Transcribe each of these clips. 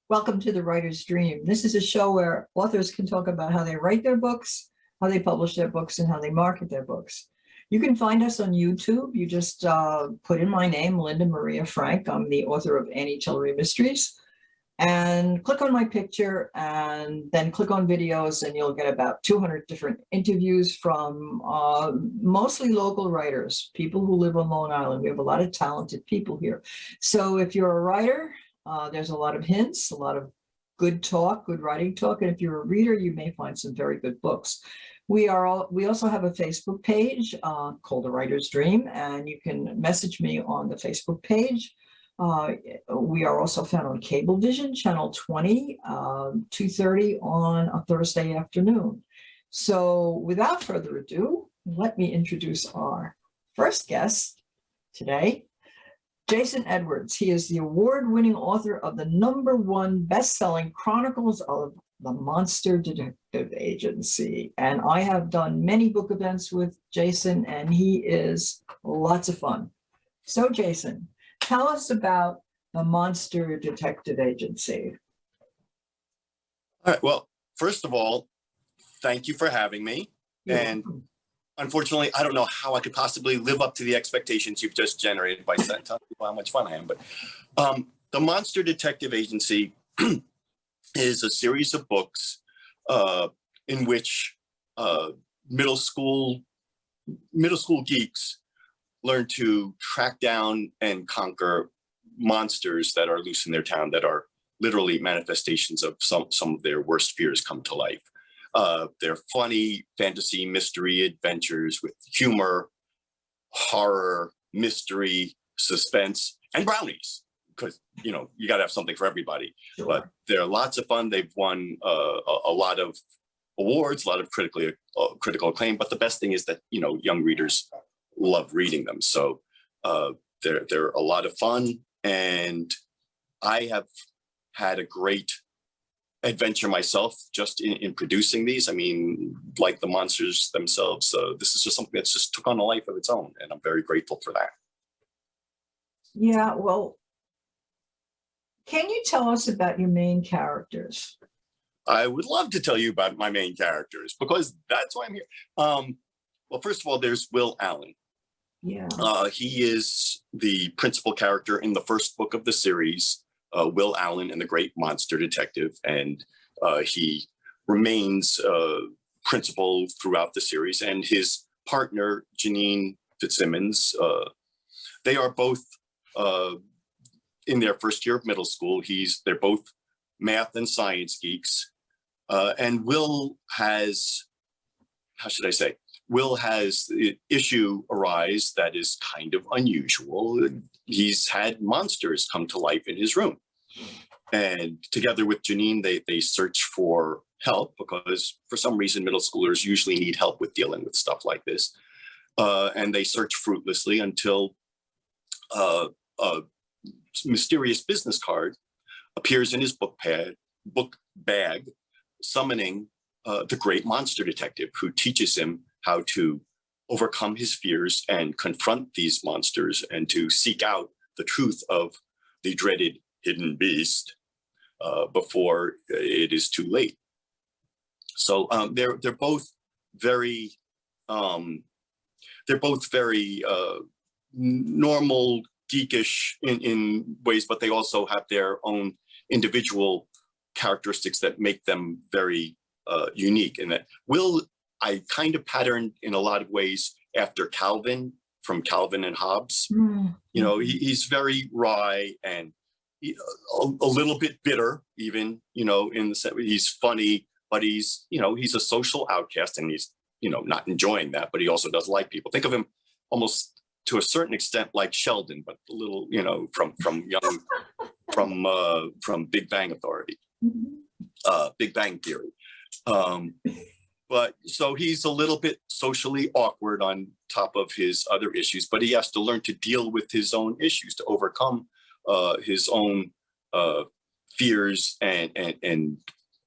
Welcome to The Writer's Dream. This is a show where authors can talk about how they write their books, how they publish their books, and how they market their books. You can find us on YouTube. You just put in my name, Linda Maria Frank. I'm the author of Annie Tillery Mysteries. And click on my picture and then click on videos, and you'll get about 200 different interviews from mostly local writers, people who live on Long Island. We have a lot of talented people here. So if you're a writer, there's a lot of hints, a lot of good talk, good writing talk. And if you're a reader, you may find some very good books. We also have a Facebook page called The Writer's Dream, and you can message me on the Facebook page. We are also found on Cablevision, channel 20, 2:30 on a Thursday afternoon. So without further ado, let me introduce our first guest today, Jason Edwards. He is the award-winning author of the #1 best-selling Chronicles of the Monster Detective Agency. And I have done many book events with Jason, and he is lots of fun. So Jason, tell us about the Monster Detective Agency. All right. Well, first of all, thank you for having me. And unfortunately, I don't know how I could possibly live up to the expectations you've just generated by telling people how much fun I am. But the Monster Detective Agency is a series of books in which middle school geeks learn to track down and conquer monsters that are loose in their town, that are literally manifestations of some of their worst fears come to life. They're funny fantasy mystery adventures with humor, horror, mystery, suspense, and brownies, because you got to have something for everybody. Sure. But they're lots of fun. They've won a lot of awards, a lot of critical acclaim. But the best thing is that young readers love reading them. So they're a lot of fun, and I have had a great adventure myself just in producing these. I mean, like the monsters themselves. This is just something that's just took on a life of its own, and I'm very grateful for that. Yeah, well, can you tell us about your main characters? I would love to tell you about my main characters, because that's why I'm here. Well, first of all, there's Will Allen. Yeah. He is the principal character in the first book of the series, Will Allen and the Great Monster Detective, and he remains principal throughout the series. And his partner, Janine Fitzsimmons, they are both in their first year of middle school. They're both math and science geeks, and Will has, how should I say? Will has the issue arise that is kind of unusual. He's had monsters come to life in his room. And together with Janine, they search for help, because for some reason, middle schoolers usually need help with dealing with stuff like this. And they search fruitlessly until a mysterious business card appears in his book bag, summoning the Great Monster Detective, who teaches him how to overcome his fears and confront these monsters, and to seek out the truth of the dreaded hidden beast before it is too late. So they're both very normal, geekish in ways, but they also have their own individual characteristics that make them very unique. And that Will, I kind of patterned in a lot of ways after Calvin from Calvin and Hobbes. He's very wry and a little bit bitter, even, in the sense he's funny, but he's a social outcast, and he's, not enjoying that, but he also doesn't like people. Think of him almost to a certain extent like Sheldon, but a little, from Big Bang Authority, Big Bang Theory. But so he's a little bit socially awkward on top of his other issues, but he has to learn to deal with his own issues, to overcome his own fears and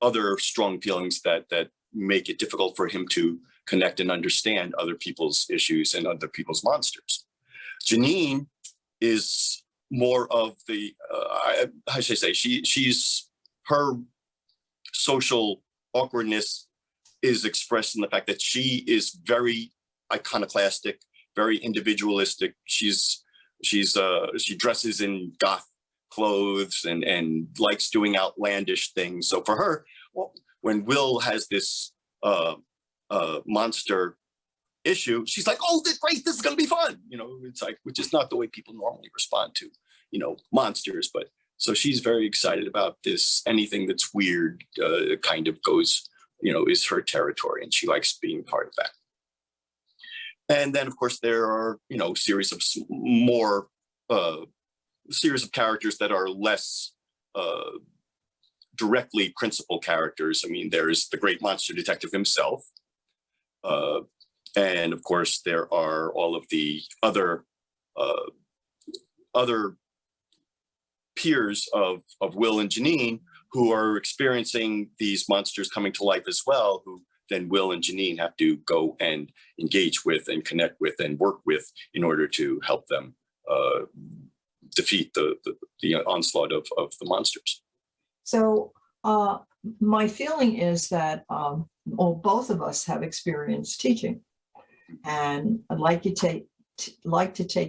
other strong feelings that make it difficult for him to connect and understand other people's issues and other people's monsters. Janine is more of the, how should I say, she's her social awkwardness is expressed in the fact that she is very iconoclastic, very individualistic. She dresses in goth clothes and likes doing outlandish things. So for her, well, when Will has this monster issue, she's like, "Oh, great! This is going to be fun." It's like, which is not the way people normally respond to, monsters. But so she's very excited about this. Anything that's weird kind of goes, is her territory, and she likes being part of that. And then, of course, there are, series of series of characters that are less directly principal characters. I mean, there's the great monster detective himself. And of course, there are all of the other peers of Will and Janine who are experiencing these monsters coming to life as well, who then Will and Janine have to go and engage with and connect with and work with in order to help them defeat the onslaught of the monsters. So my feeling is that both of us have experience teaching, and I'd like to take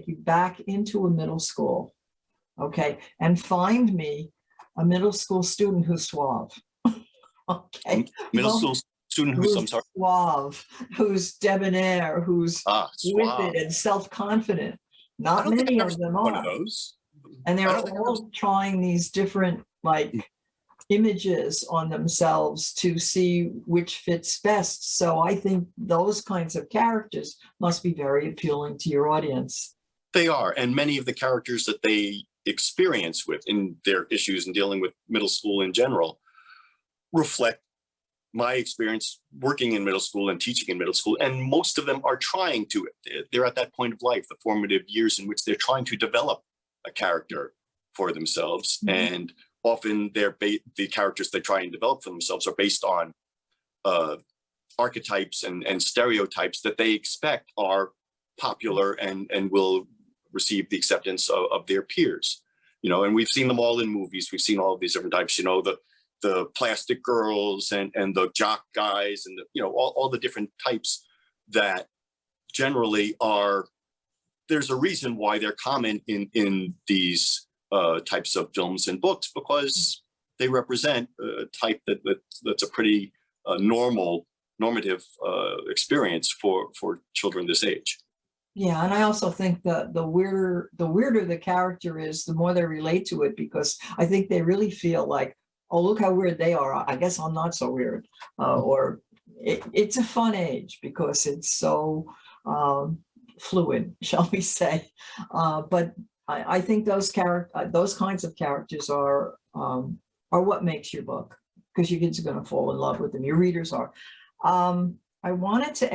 you back into a middle school, okay, and find me a middle school student who's suave, okay, Middle school student who's suave, who's debonair, who's with it and self-confident. Not many of them are. One of those. And they're all trying these different images on themselves to see which fits best. So I think those kinds of characters must be very appealing to your audience. They are, and many of the characters that they experience with in their issues and dealing with middle school in general reflect my experience working in middle school and teaching in middle school. And most of them are they're at that point of life, the formative years in which they're trying to develop a character for themselves. Mm-hmm. And often the characters they try and develop for themselves are based on archetypes and stereotypes that they expect are popular and will receive the acceptance of their peers. And we've seen them all in movies. We've seen all of these different types, the plastic girls and the jock guys and all the different types that generally there's a reason why they're common in these types of films and books, because they represent a type that's a pretty normative experience for children this age. Yeah, and I also think that the weirder the character is, the more they relate to it, because I think they really feel like, oh, look how weird they are. I guess I'm not so weird. Or it's a fun age because it's so fluid, shall we say. But I think those kinds of characters are what makes your book, because your kids are going to fall in love with them. Your readers are. I wanted to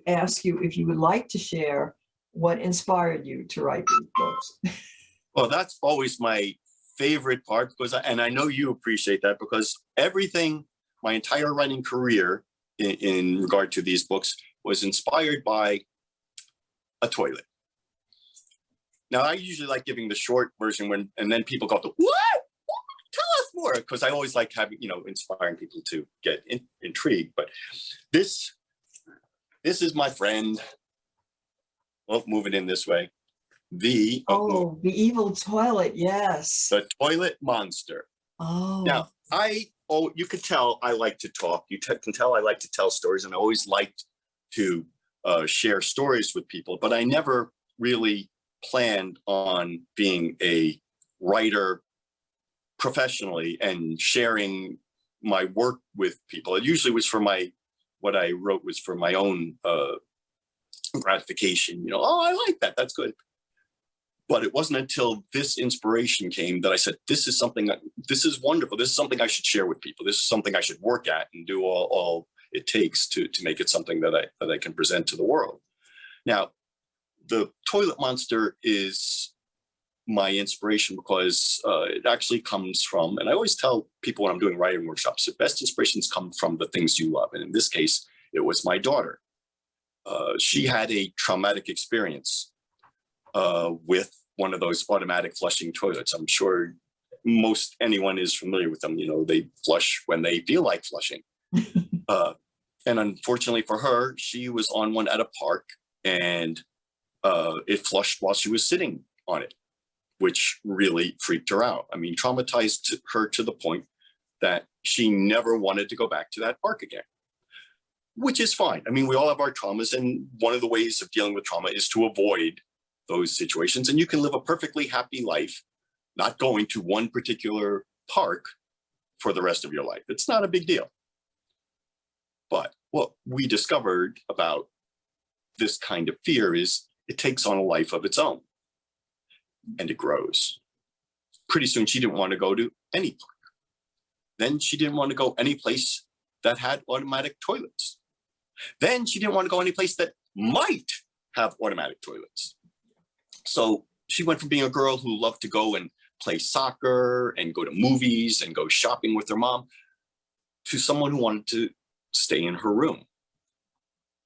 ask you if you would like to share what inspired you to write these books. Well, that's always my favorite part, and I know you appreciate that, because my entire writing career in regard to these books was inspired by a toilet. Now, I usually like giving the short version and then people go, "What? Tell us more," because I always like having, inspiring people to get intrigued. But this is my friend. Well, move it in this way. The evil toilet, yes. The toilet monster. Oh. Now, you could tell I like to talk. You can tell I like to tell stories, and I always liked to share stories with people, but I never really planned on being a writer professionally and sharing my work with people. It usually was what I wrote was for my own gratification. Oh, I like that. That's good. But it wasn't until this inspiration came that I said, this is wonderful. This is something I should share with people. This is something I should work at and do all it takes to make it something that I can present to the world. Now, the toilet monster is my inspiration because it actually comes from, and I always tell people when I'm doing writing workshops, the best inspirations come from the things you love. And in this case, it was my daughter. She had a traumatic experience with one of those automatic flushing toilets. I'm sure most anyone is familiar with them. They flush when they feel like flushing. And unfortunately for her, she was on one at a park, and it flushed while she was sitting on it, which really freaked her out. I mean, traumatized her to the point that she never wanted to go back to that park again, which is fine. I mean, we all have our traumas, and one of the ways of dealing with trauma is to avoid those situations. And you can live a perfectly happy life not going to one particular park for the rest of your life. It's not a big deal. But what we discovered about this kind of fear is it takes on a life of its own, and it grows. Pretty soon she didn't want to go to any park. Then she didn't want to go any place that had automatic toilets. Then she didn't want to go any place that might have automatic toilets. So she went from being a girl who loved to go and play soccer and go to movies and go shopping with her mom to someone who wanted to stay in her room.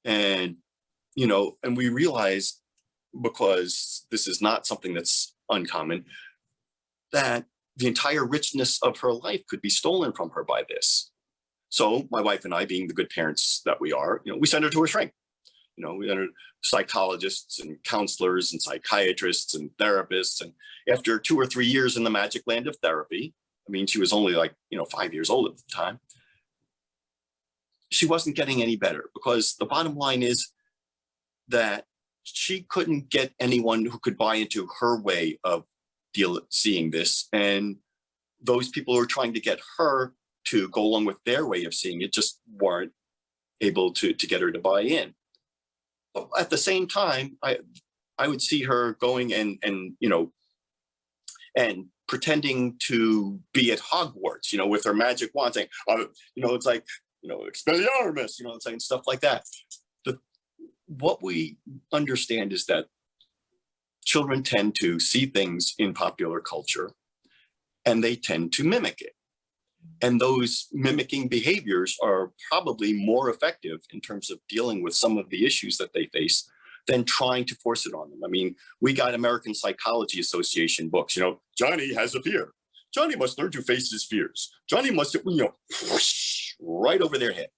And, and we realized, because this is not something that's uncommon, that the entire richness of her life could be stolen from her by this. So my wife and I, being the good parents that we are, we sent her to a shrink. We sent her psychologists and counselors and psychiatrists and therapists. And after 2 or 3 years in the magic land of therapy, I mean, she was only 5 years old at the time, she wasn't getting any better, because the bottom line is that she couldn't get anyone who could buy into her way of seeing this. And those people who were trying to get her to go along with their way of seeing it just weren't able to get her to buy in. But at the same time, I would see her going and pretending to be at Hogwarts, with her magic wand, saying, it's like, Expelliarmus, saying stuff like that. What we understand is that children tend to see things in popular culture, and they tend to mimic it. And those mimicking behaviors are probably more effective in terms of dealing with some of the issues that they face than trying to force it on them. I mean, we got American Psychology Association books, Johnny has a fear. Johnny must learn to face his fears. Johnny must, whoosh, right over their head.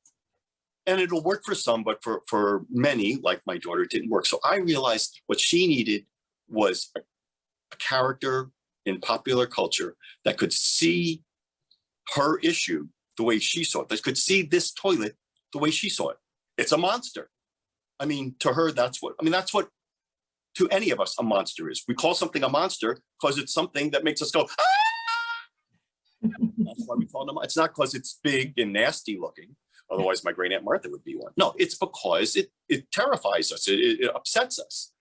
And it'll work for some, but for many, like my daughter, it didn't work. So I realized what she needed was a character in popular culture that could see her issue the way she saw it, that could see this toilet the way she saw it. It's a monster. I mean, to her, that's what to any of us a monster is. We call something a monster because it's something that makes us go, ah! That's why we call them. It's not because it's big and nasty looking. Otherwise, my great Aunt Martha would be one. No, it's because it terrifies us. It upsets us.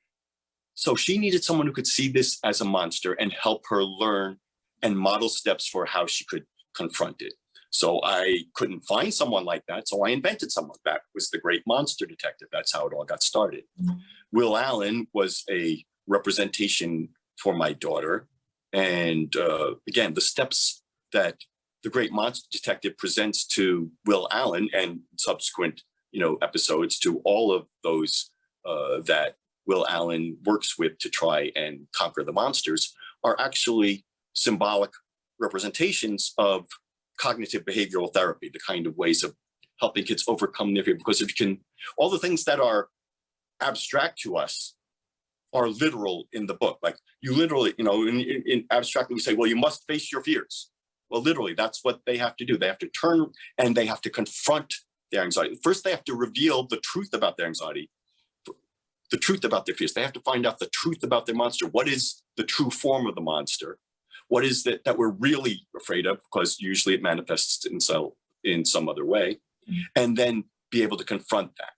So she needed someone who could see this as a monster and help her learn and model steps for how she could confront it. So I couldn't find someone like that. So I invented someone. That was the great monster detective. That's how it all got started. Mm-hmm. Will Allen was a representation for my daughter. And again, the steps that the great monster detective presents to Will Allen and subsequent, episodes to all of those that Will Allen works with to try and conquer the monsters are actually symbolic representations of cognitive behavioral therapy, the kind of ways of helping kids overcome their fear. Because if you can, all the things that are abstract to us are literal in the book. Like you literally, in abstractly we say, well, you must face your fears. Well, literally, that's what they have to do. They have to turn and they have to confront their anxiety. First, they have to reveal the truth about their anxiety, the truth about their fears. They have to find out the truth about their monster. What is the true form of the monster? What is that we're really afraid of? Because usually it manifests itself in some other way. Mm-hmm. And then be able to confront that.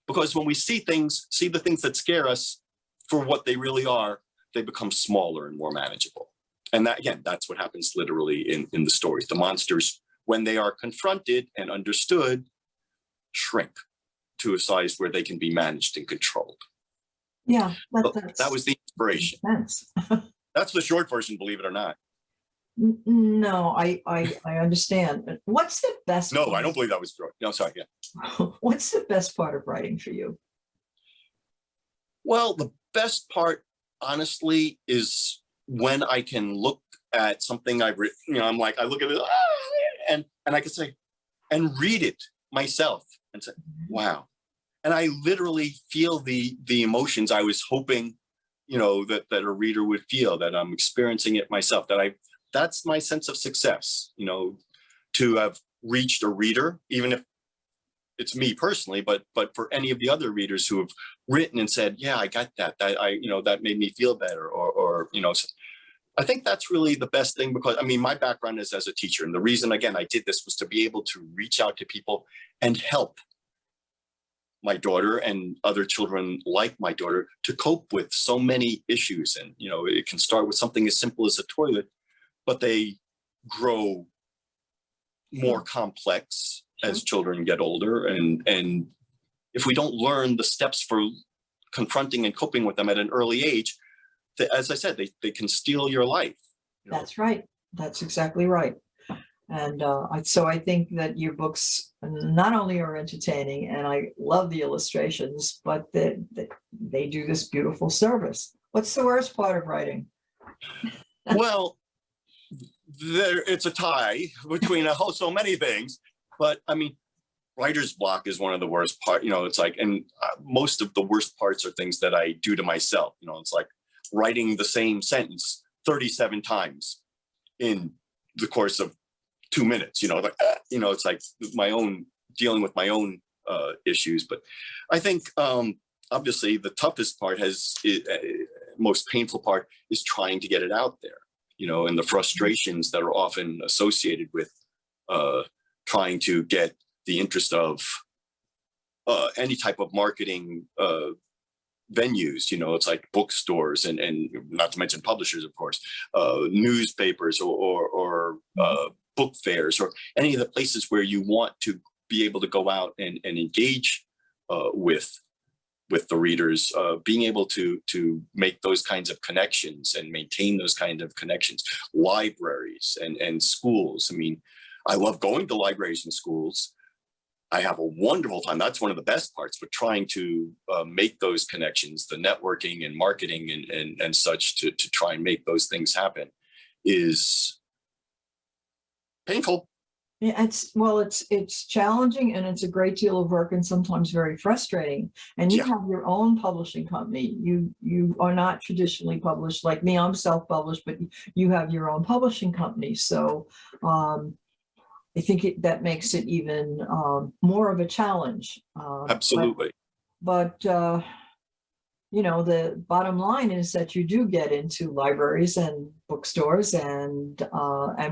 Because when we see the things that scare us for what they really are, they become smaller and more manageable. And that, again, that's what happens literally in the stories. The monsters, when they are confronted and understood, shrink to a size where they can be managed and controlled. Yeah, that was the inspiration. That's the short version, believe it or not. No, I understand. What's the best? No, I don't believe that was short. No, sorry. Yeah. What's the best part of writing for you? Well, the best part, honestly, is when I can look at something I've written, I'm like, I look at it, and I can say, and read it myself and say, wow. And I literally feel the emotions I was hoping, that a reader would feel, that I'm experiencing it myself, that's my sense of success, to have reached a reader, even if it's me personally, but for any of the other readers who have written and said, yeah, I got that, that made me feel better, or so I think that's really the best thing, because my background is as a teacher. And the reason, again, I did this was to be able to reach out to people and help my daughter and other children like my daughter to cope with so many issues. And, it can start with something as simple as a toilet, but they grow more complex as children get older. And if we don't learn the steps for confronting and coping with them at an early age, as I said, they can steal your life. That's right. That's exactly right. And so I think that your books not only are entertaining, and I love the illustrations, but that they do this beautiful service. What's the worst part of writing? Well, it's a tie between so many things, but writer's block is one of the worst part. It's like, and most of the worst parts are things that I do to myself. It's like writing the same sentence 37 times in the course of 2 minutes. It's like dealing with my own issues. But I think obviously the toughest part most painful part is trying to get it out there. And the frustrations that are often associated with trying to get the interest of any type of marketing venues. It's like bookstores and not to mention publishers, of course, newspapers or book fairs, or any of the places where you want to be able to go out and engage with the readers, being able to make those kinds of connections and maintain those kind of connections. Libraries and schools. I love going to libraries and schools. I have a wonderful time. That's one of the best parts, but trying to make those connections, the networking and marketing and such to try and make those things happen is painful. Yeah, it's challenging, and it's a great deal of work, and sometimes very frustrating. And you have your own publishing company. You are not traditionally published like me. I'm self-published, but you have your own publishing company. So I think that makes it even more of a challenge. Absolutely. But the bottom line is that you do get into libraries and bookstores, and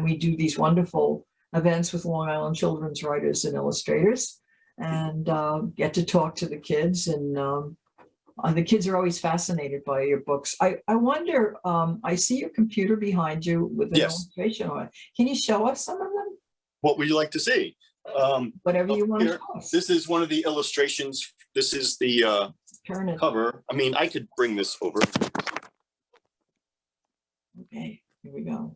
we do these wonderful events with Long Island children's writers and illustrators, and get to talk to the kids. And the kids are always fascinated by your books. I wonder, I see your computer behind you with an illustration on it. Can you show us some of them? What would you like to see? Whatever you want to tell us. This is one of the illustrations. This is the cover. I could bring this over. Okay, here we go.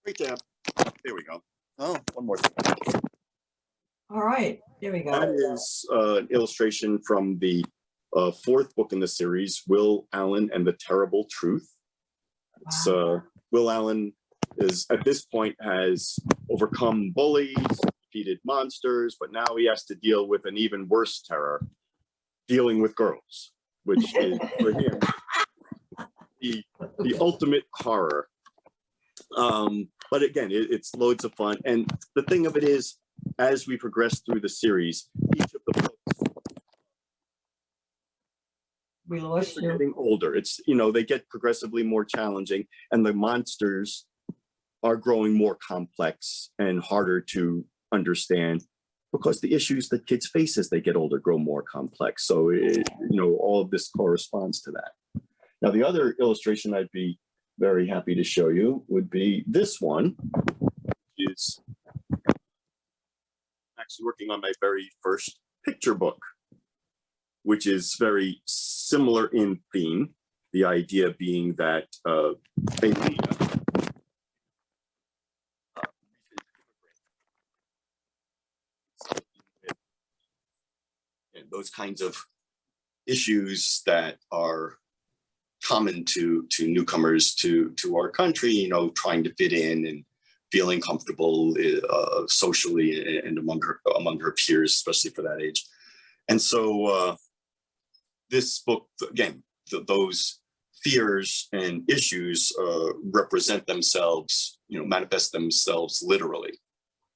Great tab. There we go. Oh, one more thing. All right, there we go. That is an illustration from the fourth book in the series, Will Allen and the Terrible Truth. It's Will Allen is at this point has overcome bullies, defeated monsters, but now he has to deal with an even worse terror, dealing with girls, which is for him the ultimate horror. But again, it's loads of fun. And the thing of it is, as we progress through the series, each of the books are getting older. It's, they get progressively more challenging, and the monsters are growing more complex and harder to understand because the issues that kids face as they get older grow more complex. So, all of this corresponds to that. Now, the other illustration I'd be very happy to show you would be this one. Is actually working on my very first picture book, which is very similar in theme. The idea being that and those kinds of issues that are common to newcomers to our country, trying to fit in and feeling comfortable socially and among her peers, especially for that age. And so this book, again, those fears and issues represent themselves, manifest themselves literally.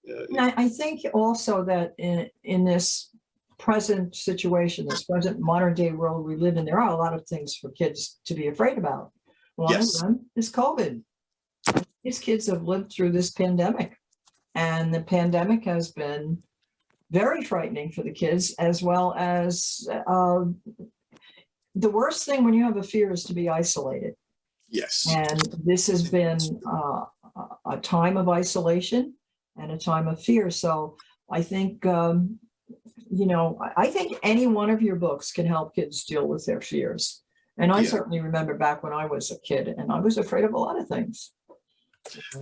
And I think also that in this present situation, this present modern day world we live in, there are a lot of things for kids to be afraid about. One of them is COVID. These kids have lived through this pandemic, and the pandemic has been very frightening for the kids, as well as the worst thing when you have a fear is to be isolated. Yes. And this has been a time of isolation and a time of fear. So I think, I think any one of your books can help kids deal with their fears. And I certainly remember back when I was a kid and I was afraid of a lot of things.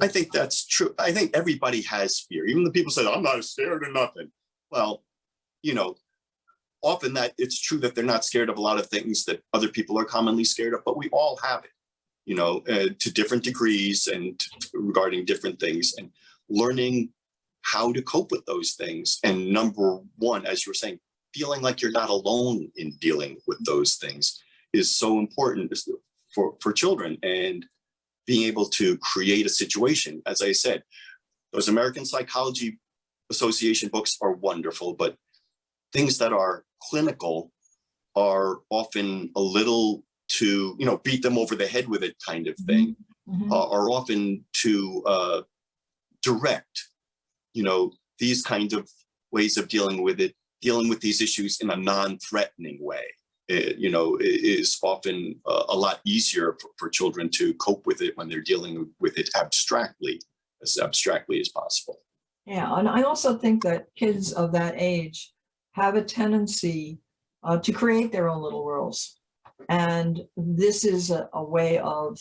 I think that's true. I think everybody has fear. Even the people say, I'm not scared of nothing. Well, often that it's true that they're not scared of a lot of things that other people are commonly scared of, but we all have it, to different degrees and regarding different things, and learning how to cope with those things. And number one, as you were saying, feeling like you're not alone in dealing with those things is so important for children, and being able to create a situation. As I said, those American Psychology Association books are wonderful, but things that are clinical are often a little too, beat them over the head with it kind of thing, are often too direct. These kinds of ways of dealing with these issues in a non-threatening way, is often a lot easier for children to cope with it when they're dealing with it abstractly as possible. Yeah, and I also think that kids of that age have a tendency to create their own little worlds. And this is a way of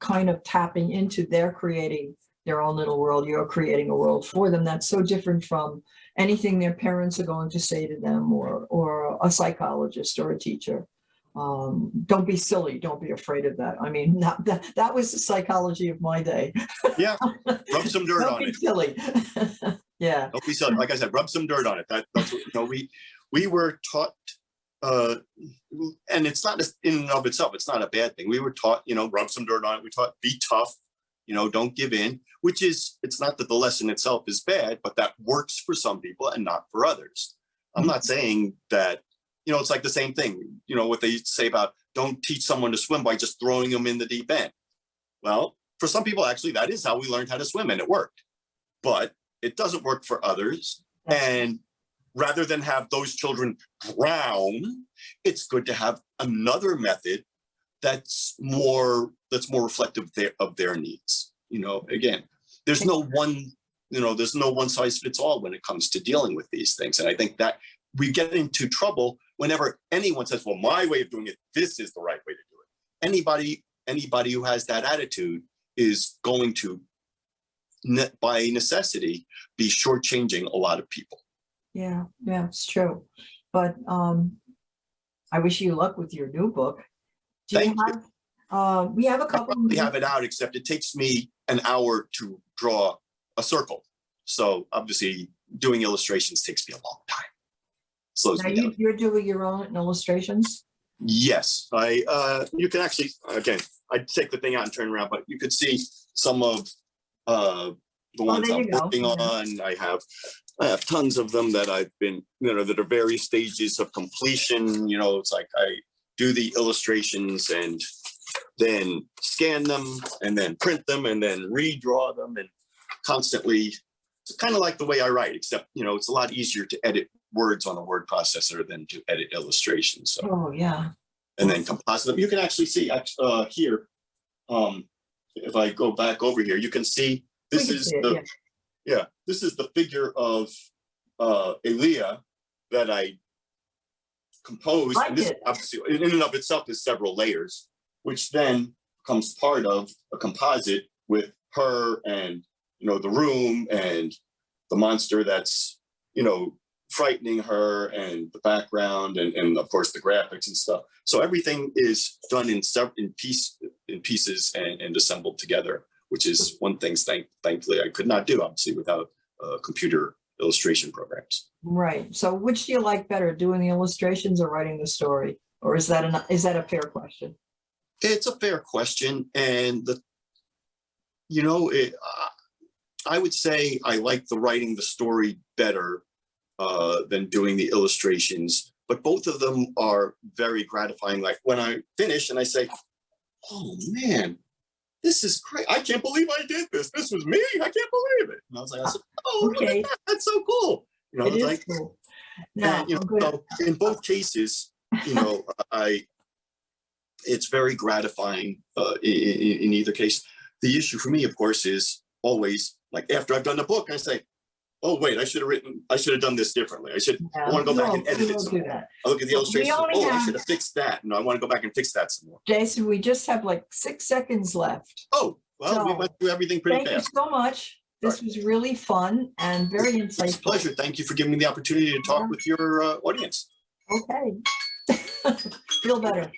kind of tapping into their creating their own little world. You're creating a world for them that's so different from anything their parents are going to say to them, or a psychologist or a teacher. Don't be silly. Don't be afraid of that. I mean, that was the psychology of my day. Yeah, rub some dirt on it. Don't be silly. Yeah. Don't be silly. Like I said, rub some dirt on it. That's what we were taught, and it's not in and of itself, it's not a bad thing. We were taught, rub some dirt on it. We taught, be tough, don't give in, it's not that the lesson itself is bad, but that works for some people and not for others. I'm not saying that, it's like the same thing, what they used to say about don't teach someone to swim by just throwing them in the deep end. Well, for some people, actually, that is how we learned how to swim, and it worked. But it doesn't work for others. And rather than have those children drown, it's good to have another method that's more reflective of their needs. Again, there's no one size fits all when it comes to dealing with these things. And I think that we get into trouble whenever anyone says, well, my way of doing it, this is the right way to do it. Anybody who has that attitude is going to, by necessity, be shortchanging a lot of people. Yeah, it's true. But I wish you luck with your new book. Thank you. We have a couple. We have it out, except it takes me an hour to draw a circle. So obviously, doing illustrations takes me a long time. Slows me down. You're doing your own illustrations? Yes, you can actually, again, I take the thing out and turn around, but you could see some of the ones I'm working on. I have tons of them that I've been, that are various stages of completion. It's like I do the illustrations and then scan them and then print them and then redraw them, and constantly. It's kind of like the way I write, except, it's a lot easier to edit words on a word processor than to edit illustrations. So, oh, yeah. And then composite them. You can actually see here, if I go back over here, you can see this is this is the figure of Elia that I composed. And this obviously in and of itself is several layers, which then becomes part of a composite with her and the room and the monster that's frightening her and the background and of course the graphics and stuff. So everything is done in pieces and assembled together, which is one thing thankfully I could not do obviously without computer illustration programs. Right. So which do you like better, doing the illustrations or writing the story? Or is that a fair question? It's a fair question, and I would say I like the writing the story better than doing the illustrations, but both of them are very gratifying. Like when I finish and I say, "Oh man, this is great! I can't believe I did this. This was me. I can't believe it." And I was like, "Oh, Okay. look at that. That's so cool." It is like, cool. Now, so in both cases, it's very gratifying in either case. The issue for me, of course, is always like after I've done the book, I say, "Oh wait, I should have done this differently. I want to go back and edit it some more. I look at the illustrations. I should have fixed that. And I want to go back and fix that some more." Jason, we just have like 6 seconds left. Oh, well, we went through everything pretty fast. Thank you so much. This was really fun and very insightful. It's a pleasure. Thank you for giving me the opportunity to talk with your audience. Okay. Feel better.